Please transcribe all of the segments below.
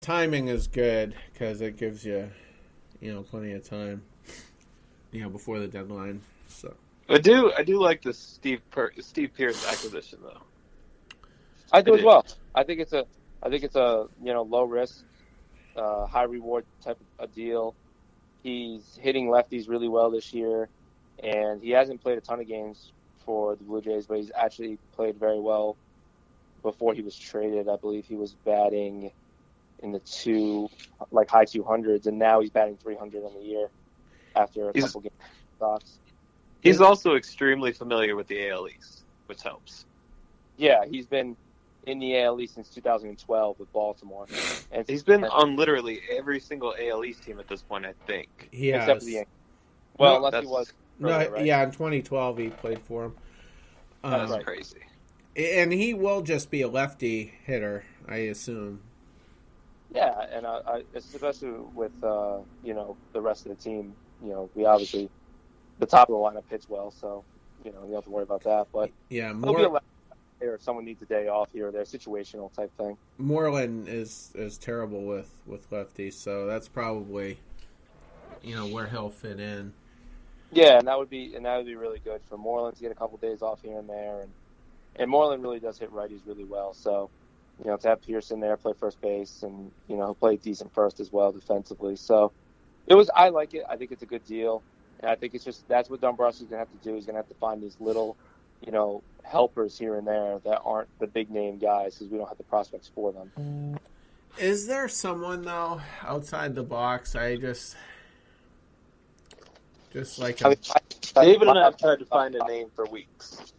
timing is good because it gives you, plenty of time, before the deadline. So I do like the Steve Pierce acquisition though. I do as well. I think it's a low risk, high reward type of deal. He's hitting lefties really well this year, and he hasn't played a ton of games for the Blue Jays, but he's actually played very well before he was traded. I believe he was batting in the high 200s, and now he's batting 300 on the year after a couple games with Sox. He's also extremely familiar with the AL East, which helps. Yeah, he's been in the AL East since 2012 with Baltimore. And he's been on literally every single AL East team at this point, I think. Yeah. Except for the Yankees. Well, unless he was. Earlier, no, right? Yeah, in 2012 he played for him. That's crazy. And he will just be a lefty hitter, I assume. Yeah, and I especially with the rest of the team, we obviously the top of the lineup hits well, so you don't have to worry about that. But yeah, he'll be a lefty hitter if someone needs a day off here or there, situational type thing. Moreland is terrible with lefties, so that's probably where he'll fit in. Yeah, and that would be really good for Moreland to get a couple days off here and there, and Moreland really does hit righties really well. So, to have Pearson there play first base, and he'll play decent first as well defensively. So, I like it. I think it's a good deal, and I think it's just that's what Dombrowski's gonna have to do. He's gonna have to find these little, helpers here and there that aren't the big name guys because we don't have the prospects for them. Is there someone though outside the box? I just like David and I have tried to find a name for weeks.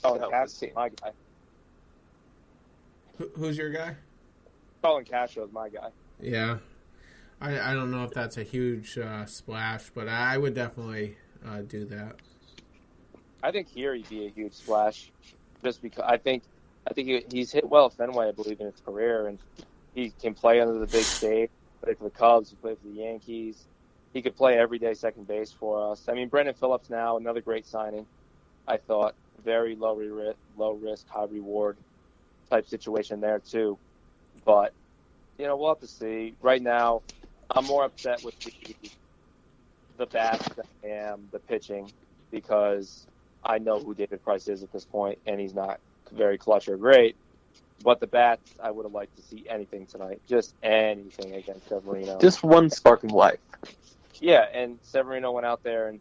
Colin Castro, my guy. Who's your guy? Colin Castro is my guy. Yeah, I don't know if that's a huge splash, but I would definitely do that. I think here he'd be a huge splash, just because I think he's hit well at Fenway, I believe, in his career, and he can play under the big stage. Play for the Cubs, he played for the Yankees. He could play everyday second base for us. I mean, Brendan Phillips now, another great signing. I thought very low risk, high reward type situation there too. But we'll have to see. Right now, I'm more upset with the bats than I am the pitching because I know who David Price is at this point, and he's not very clutch or great. But the bats, I would have liked to see anything tonight, just anything against Severino. Just one spark of life. Yeah, and Severino went out there and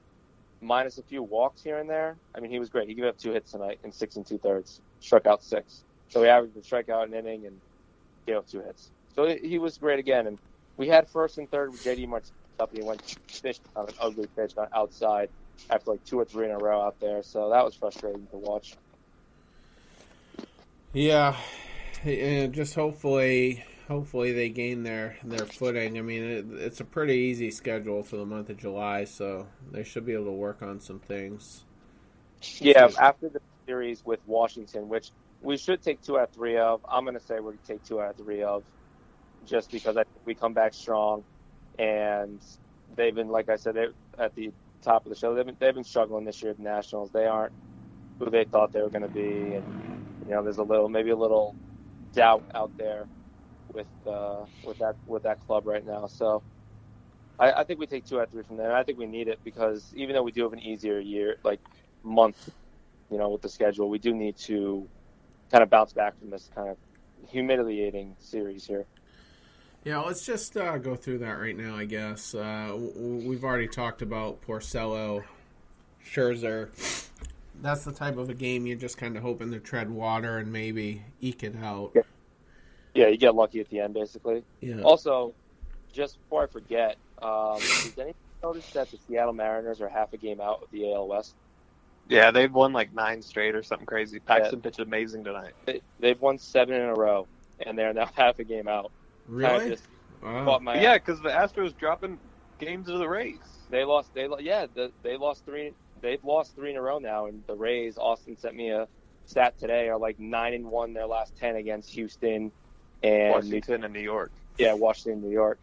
minus a few walks here and there. I mean, he was great. He gave up 2 hits tonight in 6 2/3, struck out 6. So he averaged a strikeout an inning and gave up 2 hits. So he was great again. And we had first and third with J.D. Martinez up, and he went fish on an ugly pitch on outside after like 2 or 3 in a row out there. So that was frustrating to watch. Yeah, and just hopefully they gain their footing. I mean, it's a pretty easy schedule for the month of July, so they should be able to work on some things. Yeah, after the series with Washington, which we should take 2 out of 3 of, I'm going to say we're going to take 2 out of 3 of, just because I think we come back strong, and they've been, like I said, at the top of the show, they've been struggling this year at the Nationals. They aren't who they thought they were going to be, and there's maybe a little doubt out there with that club right now. So I think we take 2 out of 3 from there. I think we need it because even though we do have an easier month, with the schedule, we do need to kind of bounce back from this kind of humiliating series here. Yeah, let's just go through that right now, I guess. We've already talked about Porcello, Scherzer. That's the type of a game you're just kind of hoping to tread water and maybe eke it out. Yeah, you get lucky at the end, basically. Yeah. Also, just before I forget, did anyone notice that the Seattle Mariners are half a game out of the AL West? Yeah, they've won like 9 straight or something crazy. Paxton pitched amazing tonight. They've won 7 in a row, and they're now half a game out. Really? Wow. Yeah, because the Astros dropping games to the Rays. They've lost 3 in a row now, and the Rays, Austin sent me a stat today, are like 9-1 their last 10 against Houston and Washington and New York. Yeah, Washington and New York.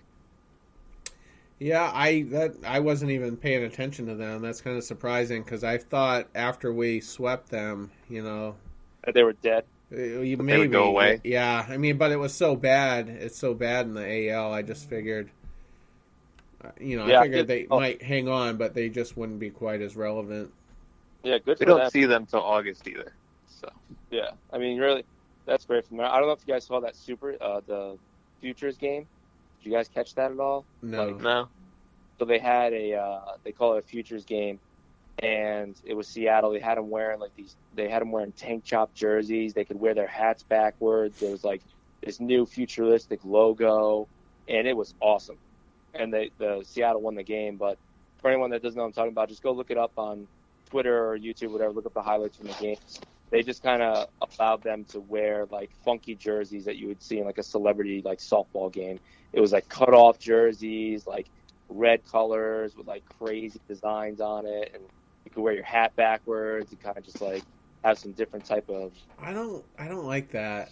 Yeah, I wasn't even paying attention to them. That's kind of surprising because I thought after we swept them, that they were dead. Maybe they would go away. Yeah, I mean, but it was so bad. It's so bad in the AL. I just figured, I figured they might hang on, but they just wouldn't be quite as relevant. Yeah, good for We don't them. see them till August either. So Yeah, I mean, really, that's great from there. I don't know if you guys saw that the Futures game. Did you guys catch that at all? No. no. So they had they call it a Futures game, and it was Seattle. They had them wearing tank top jerseys. They could wear their hats backwards. There was like this new futuristic logo, and it was awesome. And the Seattle won the game. But for anyone that doesn't know what I'm talking about, just go look it up on Twitter or YouTube, whatever. Look up the highlights from the games. They just kind of allowed them to wear like funky jerseys that you would see in like a celebrity like softball game. It was like cut off jerseys, like red colors with like crazy designs on it, and you could wear your hat backwards and kind of just like have some different type of. I don't like that.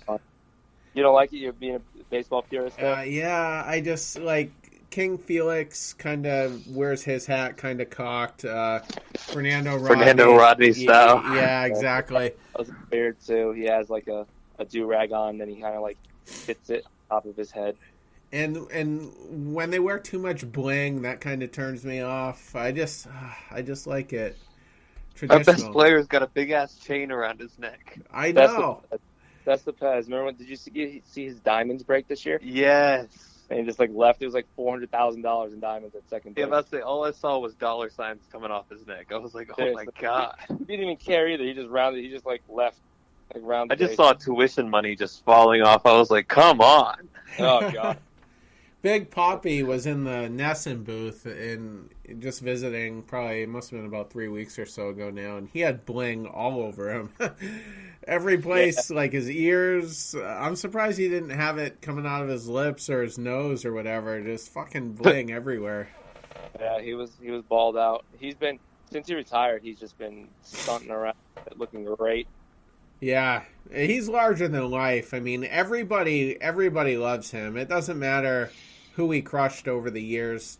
You don't like it? You're being a baseball purist. Yeah, I just like King Felix kind of wears his hat kind of cocked. Fernando Rodney style. Yeah, exactly. That was weird too. He has like a do-rag on, then he kind of like fits it on top of his head. And when they wear too much bling, that kind of turns me off. I just like it traditional. Our best player's got a big ass chain around his neck. I know. That's the Pez. Remember did you see his diamonds break this year? Yes. And he just like left. It was like $400,000 in diamonds at second base. Yeah, about to say, all I saw was dollar signs coming off his neck. I was like, oh my god. He didn't even care either. He just rounded. He just like left. Like round. I just saw tuition money just falling off. I was like, come on. Oh god. Big Poppy was in the Nesson booth and just visiting. Probably it must have been about 3 weeks or so ago now, and he had bling all over him. Every place, like his ears. I'm surprised he didn't have it coming out of his lips or his nose or whatever. Just fucking bling everywhere. Yeah, he was balled out. He's been since he retired. He's just been stunting around, looking great. Yeah, he's larger than life. I mean, everybody loves him. It doesn't matter who he crushed over the years.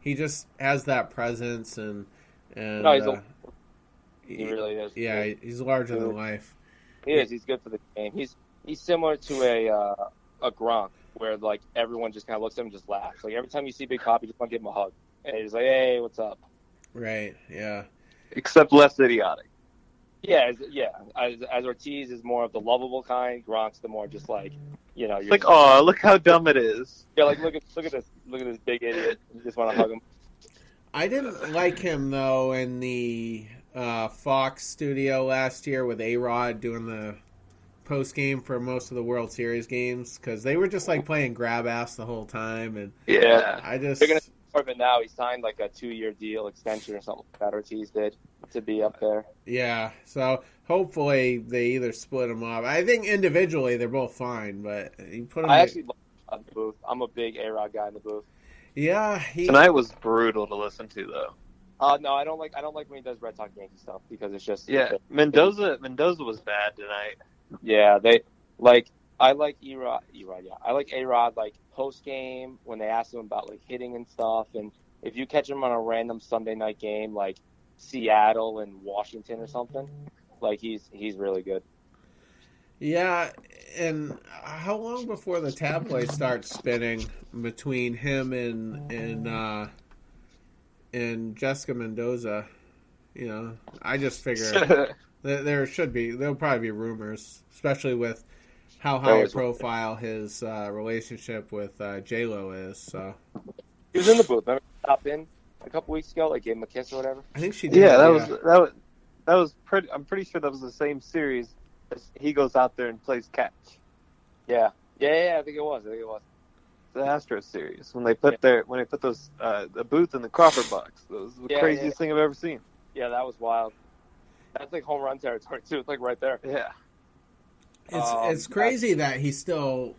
He just has that presence and no, he really is. Yeah, he's larger than life. He is. He's good for the game. He's similar to a Gronk, where like everyone just kind of looks at him and just laughs. Like every time you see Big Pop, you just want to give him a hug, and he's like, "Hey, what's up?" Right. Yeah. Except less idiotic. Yeah. As Ortiz is more of the lovable kind, Gronk's the more just like, you're like, oh, look how dumb it is. Yeah, like look at this big idiot. You just want to hug him. I didn't like him though in the Fox studio last year with A-Rod doing the post game for most of the World Series games because they were just like playing grab ass the whole time, and yeah, they're gonna start it now. He signed like a 2-year deal extension or something like that. Ortiz did to be up there. Yeah, so hopefully they either split them up. I think individually they're both fine, but you put them. I actually love the booth. I'm a big A-Rod guy in the booth. Yeah, tonight was brutal to listen to though. No, I don't like when he does Red Sox Yankee stuff because it's just Mendoza was bad tonight. Yeah, I like A-Rod. Yeah, I like A-Rod like post game when they ask him about like hitting and stuff, and if you catch him on a random Sunday night game like Seattle and Washington or something, like he's really good. Yeah, and how long before the tabloid starts spinning between him and Jessica Mendoza? You know, I just figure there'll probably be rumors, especially with how high a profile his relationship with J-Lo is. So he was in the booth. Remember, stopped in a couple weeks ago, like gave him a kiss or whatever. I think she did. Yeah, that was pretty. I'm pretty sure that was the same series. He goes out there and plays catch. Yeah. I think it was. The Astros series when they put those the booth in the Crawford box. That was the craziest thing I've ever seen. Yeah, that was wild. That's like home run territory too. It's like right there. Yeah. It's crazy that he's still,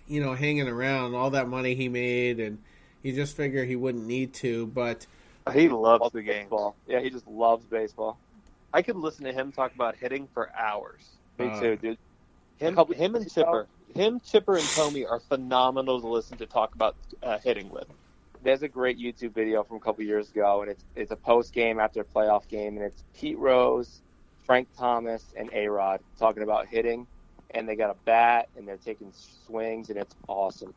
hanging around. All that money he made, and you just figure he wouldn't need to, but he loves the game. Baseball. Yeah, he just loves baseball. I could listen to him talk about hitting for hours. Me too, dude. Him and Chipper. Chipper, and Tommy are phenomenal to listen to talk about hitting with. There's a great YouTube video from a couple years ago, and it's a post game after a playoff game, and it's Pete Rose, Frank Thomas, and A-Rod talking about hitting, and they got a bat, and they're taking swings, and it's awesome.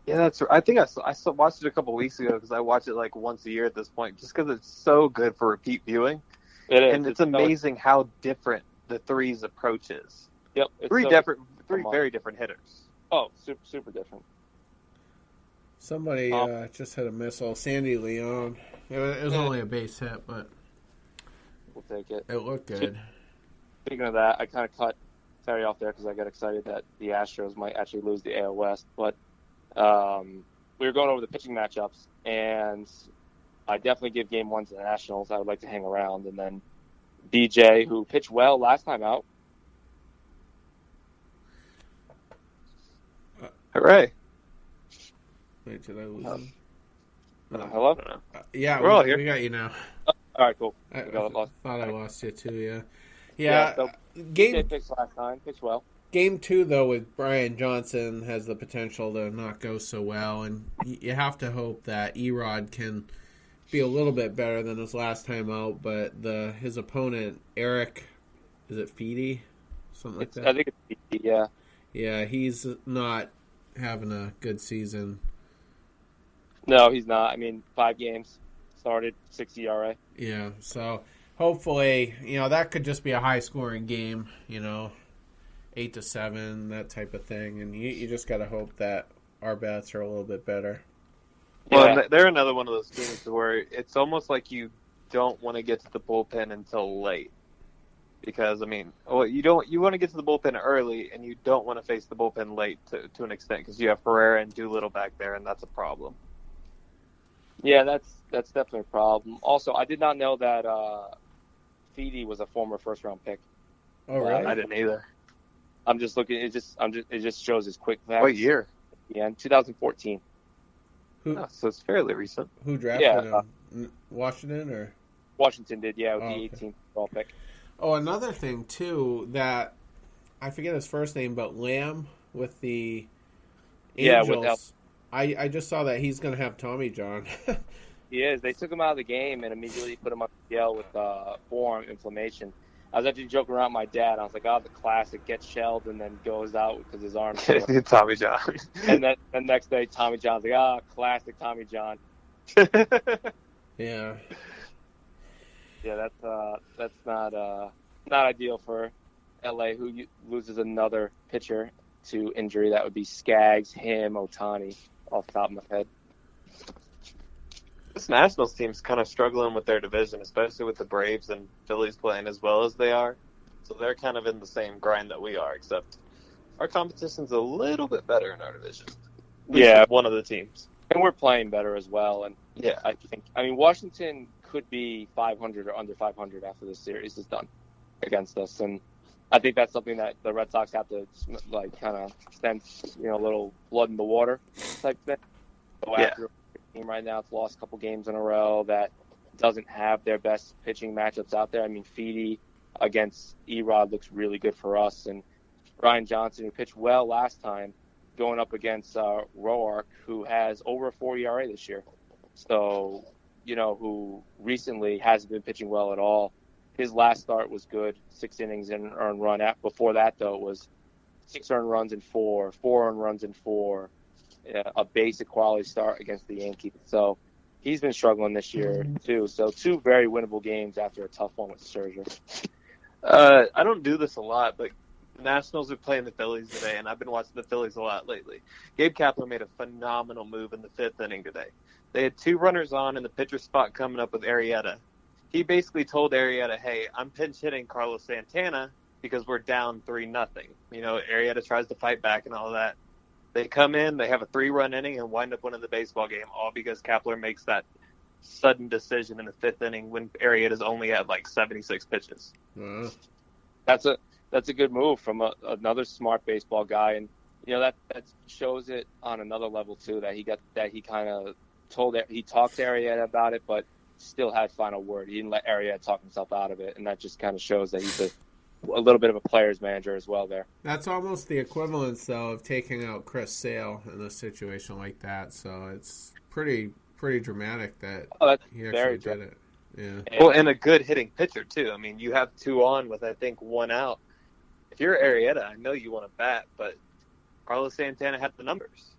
Yeah, that's. I think I watched it a couple weeks ago because I watch it like once a year at this point, just because it's so good for repeat viewing. It is. And it's amazing how different the three's approach is. Yep. Three very different hitters. Oh, super different. Somebody just hit a missile. Sandy Leon. It was only a base hit, but we'll take it. It looked good. Speaking of that, I kind of cut Terry off there because I got excited that the Astros might actually lose the AL West, but. We were going over the pitching matchups, and I definitely give Game 1 to the Nationals. I would like to hang around. And then DJ, who pitched well last time out. Hooray. Wait, did I lose him? Hello? Yeah, we're all here. We got you now. All right, cool. I lost. thought I lost you too, yeah. Yeah, so DJ pitched last time, pitched well. Game 2, though, with Brian Johnson has the potential to not go so well, and you have to hope that Erod can be a little bit better than his last time out, but his opponent, Eric, is it Feedy? Something like that? I think it's Feedy, yeah. Yeah, he's not having a good season. No, he's not. I mean, 5 games, started, 6 ERA. Yeah, so hopefully, that could just be a high-scoring game, 8-7, that type of thing, and you just got to hope that our bats are a little bit better. Well, they're another one of those teams where it's almost like you don't want to get to the bullpen until late, because you want to get to the bullpen early, and you don't want to face the bullpen late to an extent because you have Herrera and Doolittle back there, and that's a problem. Yeah, that's definitely a problem. Also, I did not know that Feedy was a former first-round pick. Oh, really? I didn't either. I'm just looking. It just shows his quick facts. What year? Yeah, in 2014. So it's fairly recent. Who drafted him? Washington or? Washington did, yeah, with the okay. 18th overall pick. Oh, another thing too that I forget his first name, but Lamb with the Angels. Yeah, I just saw that he's going to have Tommy John. He is. They took him out of the game and immediately put him on the DL with forearm inflammation. I was actually joking around with my dad. I was like, "Oh, the classic: gets shelled and then goes out because his arm's sore." Tommy John. And then the next day, Tommy John's like, classic Tommy John." Yeah. Yeah, that's not ideal for LA, who loses another pitcher to injury. That would be Skaggs, Ohtani, off the top of my head. This Nationals team's kind of struggling with their division, especially with the Braves and Phillies playing as well as they are. So they're kind of in the same grind that we are, except our competition's a little bit better in our division. Yeah, one of the teams. And we're playing better as well. And yeah, I mean, Washington could be 500 or under 500 after this series is done against us. And I think that's something that the Red Sox have to, kind of sense, a little blood in the water type thing. So after team right now, it's lost a couple games in a row that doesn't have their best pitching matchups out there. I mean, Feedy against Erod looks really good for us, and Brian Johnson, who pitched well last time, going up against Roark, who has over a 4 ERA this year. So, who recently hasn't been pitching well at all. His last start was good, 6 innings and an earned run. Before that, though, it was 6 earned runs in 4, 4 earned runs in 4. A basic quality start against the Yankees. So he's been struggling this year too. So 2 very winnable games after a tough one with Scherzer. I don't do this a lot, but the Nationals are playing the Phillies today, and I've been watching the Phillies a lot lately. Gabe Kapler made a phenomenal move in the 5th inning today. They had 2 runners on in the pitcher spot coming up with Arrieta. He basically told Arrieta, "Hey, I'm pinch hitting Carlos Santana because we're down 3-0." Arrieta tries to fight back and all that. They come in, they have a 3-run inning, and wind up winning the baseball game, all because Kapler makes that sudden decision in the 5th inning when Arrieta's only at 76 pitches. Mm-hmm. That's a good move from another smart baseball guy, and that shows it on another level too. He talked to Arrieta about it, but still had final word. He didn't let Arrieta talk himself out of it, and that just kind of shows that he's a little bit of a player's manager as well there. That's almost the equivalence, though, of taking out Chris Sale in a situation like that. So it's pretty dramatic that he actually did it. Yeah. Well, and a good hitting pitcher, too. I mean, you have 2 on with, I think, 1 out. if you're Arrieta, I know you want to bat, but Carlos Santana had the numbers.